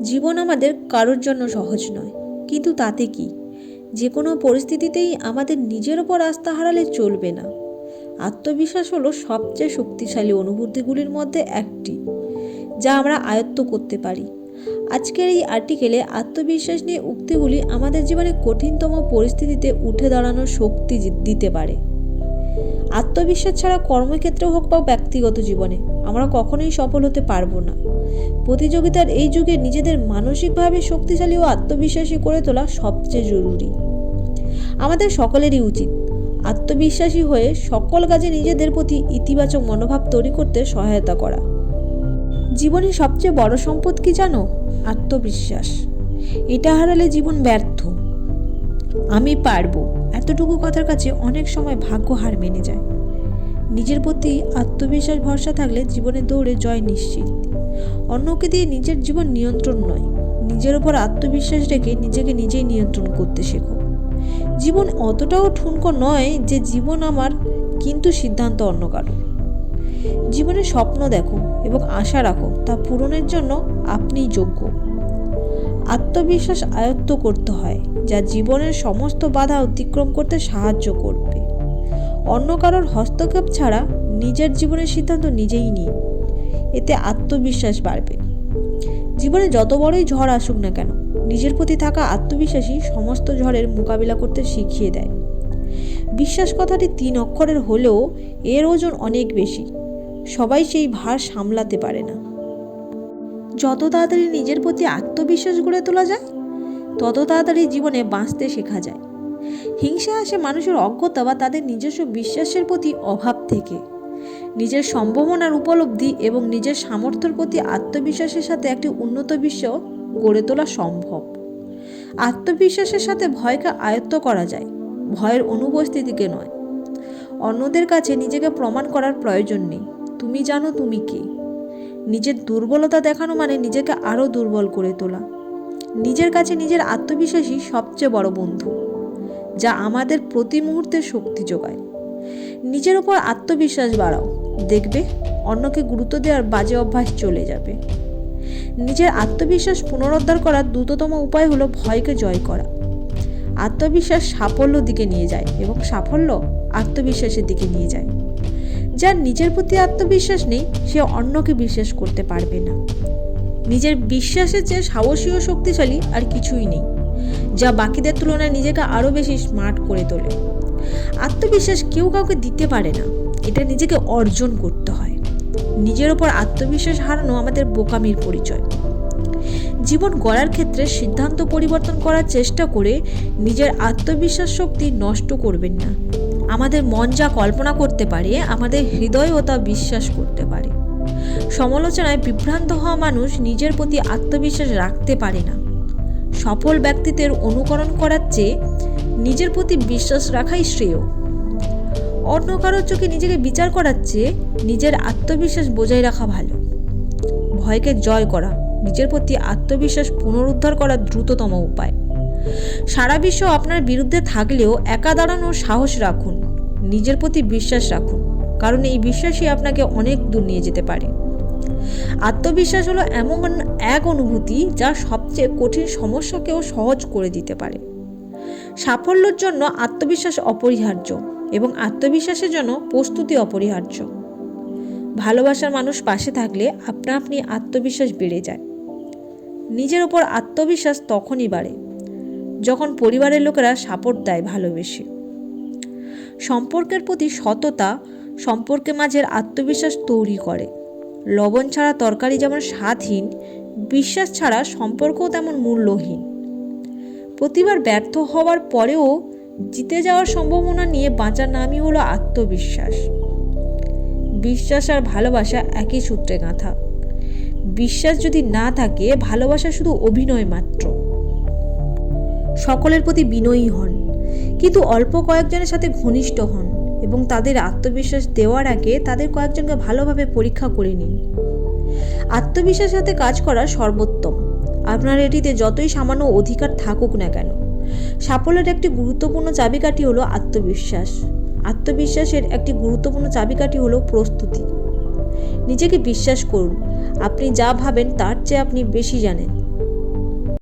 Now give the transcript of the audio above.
জীবন আমাদের কারোর জন্য সহজ নয়, কিন্তু তাতে কি? যে কোনো পরিস্থিতিতেই আমাদের নিজের ওপর আস্থা হারালে চলবে না। আত্মবিশ্বাস হলো সবচেয়ে শক্তিশালী অনুভূতিগুলির মধ্যে একটি, যা আমরা আয়ত্ত করতে পারি। আজকের এই আর্টিকেলে আত্মবিশ্বাস নিয়ে উক্তিগুলি আমাদের জীবনে কঠিনতম পরিস্থিতিতে উঠে দাঁড়ানোর শক্তি দিতে পারে। আত্মবিশ্বাস ছাড়া কর্মক্ষেত্রে হোক বা ব্যক্তিগত জীবনে আমরা কখনোই সফল হতে পারবো না। প্রতিযোগিতার এই যুগে নিজেদের মানসিকভাবে শক্তিশালী ও আত্মবিশ্বাসী করে তোলা সবচেয়ে জরুরি। আমাদের সকলেরই উচিত আত্মবিশ্বাসী হয়ে সকল কাজে নিজেদের প্রতি ইতিবাচক মনোভাব তৈরি করতে সহায়তা করা। জীবনের সবচেয়ে বড় সম্পদ কি জানো? আত্মবিশ্বাস। এটা হারালে জীবন ব্যর্থ। আমি পারবো এতটুকু কথার কাছে অনেক সময় ভাগ্য হার মেনে যায়। নিজের প্রতি আত্মবিশ্বাস ভরসা থাকলে জীবনে দৌড়ে জয় নিশ্চিত। অন্যকে দিয়ে নিজের জীবন নিয়ন্ত্রণ নয়, নিজের ওপর আত্মবিশ্বাস রেখে নিজেকে নিজেই নিয়ন্ত্রণ করতে শেখো। জীবন অতটাও ঠুনকো নয় যে জীবন আমার, কিন্তু সিদ্ধান্ত অন্য কারো। জীবনে স্বপ্ন দেখো এবং আশা রাখো, তা পূরণের জন্য আপনিই যোগ্য। আত্মবিশ্বাস আয়ত্ত করতে হয়, যা জীবনের সমস্ত বাধা অতিক্রম করতে সাহায্য করবে। অন্য কারোর হস্তক্ষেপ ছাড়া নিজের জীবনের সিদ্ধান্ত নিজেই নিন, এতে আত্মবিশ্বাস বাড়বে। জীবনে যত বড়ই ঝড় আসুক না কেন, নিজের প্রতি থাকা আত্মবিশ্বাসী সমস্ত ঝড়ের মোকাবিলা করতে শিখিয়ে দেয়। বিশ্বাস কথাটি 3 অক্ষরের হলেও এর ওজন অনেক বেশি। সবাই সেই ভার সামলাতে পারে না। যত তাড়াতাড়ি নিজের প্রতি আত্মবিশ্বাস গড়ে তোলা যায়, তত তাড়াতাড়ি জীবনে বাঁচতে শেখা যায়। হিংসা আসে মানুষের অজ্ঞতা বা তাদের নিজস্ব বিশ্বাসের প্রতি অভাব থেকে। নিজের সম্ভাবনার উপলব্ধি এবং নিজের সামর্থ্যের প্রতি আত্মবিশ্বাসের সাথে একটি উন্নত বিশ্ব গড়ে তোলা সম্ভব। আত্মবিশ্বাসের সাথে ভয়কে আয়ত্ত করা যায়, ভয়ের অনুপস্থিতিকে নয়। অন্যদের কাছে নিজেকে প্রমাণ করার প্রয়োজন নেই। তুমি জানো তুমি কে। নিজের দুর্বলতা দেখানো মানে নিজেকে আরও দুর্বল করে তোলা। নিজের কাছে নিজের আত্মবিশ্বাসই সবচেয়ে বড় বন্ধু, যা আমাদের প্রতি মুহূর্তে শক্তি যোগায়। নিজের উপর আত্মবিশ্বাস বাড়াও, দেখবে অন্যকে গুরুত্ব দেওয়ার বাজে অভ্যাস চলে যাবে। নিজের আত্মবিশ্বাস পুনরুদ্ধার করার দ্রুততম উপায় হলো ভয়কে জয় করা। আত্মবিশ্বাস সাফল্যের দিকে নিয়ে যায় এবং সাফল্য আত্মবিশ্বাসের দিকে নিয়ে যায়। যার নিজের প্রতি আত্মবিশ্বাস নেই, সে অন্যকে বিশ্বাস করতে পারবে না। নিজের বিশ্বাসের চেয়ে সাহসী ও শক্তিশালী আর কিছুই নেই, যা বাকিদের তুলনায় নিজেকে আরও বেশি স্মার্ট করে তোলে। আত্মবিশ্বাস কেউ কাউকে দিতে পারে না, এটা নিজেকে অর্জন করতে হয়। নিজের ওপর আত্মবিশ্বাস হারানো আমাদের বোকামির পরিচয়। জীবন গড়ার ক্ষেত্রে সিদ্ধান্ত পরিবর্তন করার চেষ্টা করে নিজের আত্মবিশ্বাস শক্তি নষ্ট করবেন না। আমাদের মন যা কল্পনা করতে পারে, আমাদের হৃদয়ও তা বিশ্বাস করতে পারে। সমালোচনায় বিভ্রান্ত হওয়া মানুষ নিজের প্রতি আত্মবিশ্বাস রাখতে পারে না। সফল ব্যক্তিত্বের অনুকরণ করার চেয়ে নিজের প্রতি বিশ্বাস রাখাই শ্রেয়। অন্য কারোর চোখে নিজেকে বিচার করার চেয়ে নিজের আত্মবিশ্বাস বজায় রাখা ভালো। ভয়কে জয় করা নিজের প্রতি আত্মবিশ্বাস পুনরুদ্ধার করার দ্রুততম উপায়। সারা বিশ্ব আপনার বিরুদ্ধে থাকলেও একা দাঁড়ানোর সাহস রাখুন, নিজের প্রতি বিশ্বাস রাখুন, কারণ এই বিশ্বাসই আপনাকে অনেক দূর নিয়ে যেতে পারে। আত্মবিশ্বাস হলো এমন এক অনুভূতি যা সবচেয়ে কঠিন সমস্যাকেও সহজ করে দিতে পারে। সাফল্যের জন্য আত্মবিশ্বাস অপরিহার্য এবং আত্মবিশ্বাসের জন্য প্রস্তুতি অপরিহার্য। ভালোবাসার মানুষ পাশে থাকলে আপনা আপনি আত্মবিশ্বাস বেড়ে যায়। নিজের ওপর আত্মবিশ্বাস তখনই বাড়ে যখন পরিবারের লোকেরা সাপোর্ট দেয় ভালোবেসে। সম্পর্কের প্রতি সততা সম্পর্কের মাঝের আত্মবিশ্বাস তৈরি করে। লবণ ছাড়া তরকারি যেমন স্বাদহীন, বিশ্বাস ছাড়া সম্পর্কও তেমন মূল্যহীন। প্রতিবার ব্যর্থ হওয়ার পরেও জিতে যাওয়ার সম্ভাবনা নিয়ে বাঁচার নামই হলো আত্মবিশ্বাস। বিশ্বাস আর ভালোবাসা একই সূত্রে গাঁথা। বিশ্বাস যদি না থাকে, ভালোবাসা শুধু অভিনয় মাত্র। সকলের প্রতি বিনয়ী হন, কিন্তু অল্প কয়েকজনের সাথে ঘনিষ্ঠ হন এবং তাদের আত্মবিশ্বাস দেওয়ার আগে তাদের কয়েকজনকে ভালোভাবে পরীক্ষা করে নিন। আত্মবিশ্বাসের সাথে কাজ করা সর্বোত্তম। আপনার এটিতে যতই সামান্য অধিকার থাকুক না কেন, সাফল্যের একটি গুরুত্বপূর্ণ চাবিকাঠি হলো আত্মবিশ্বাস। আত্মবিশ্বাসের একটি গুরুত্বপূর্ণ চাবিকাঠি হলো প্রস্তুতি। নিজেকে বিশ্বাস করুন, আপনি যা ভাবেন তার চেয়ে আপনি বেশি জানেন।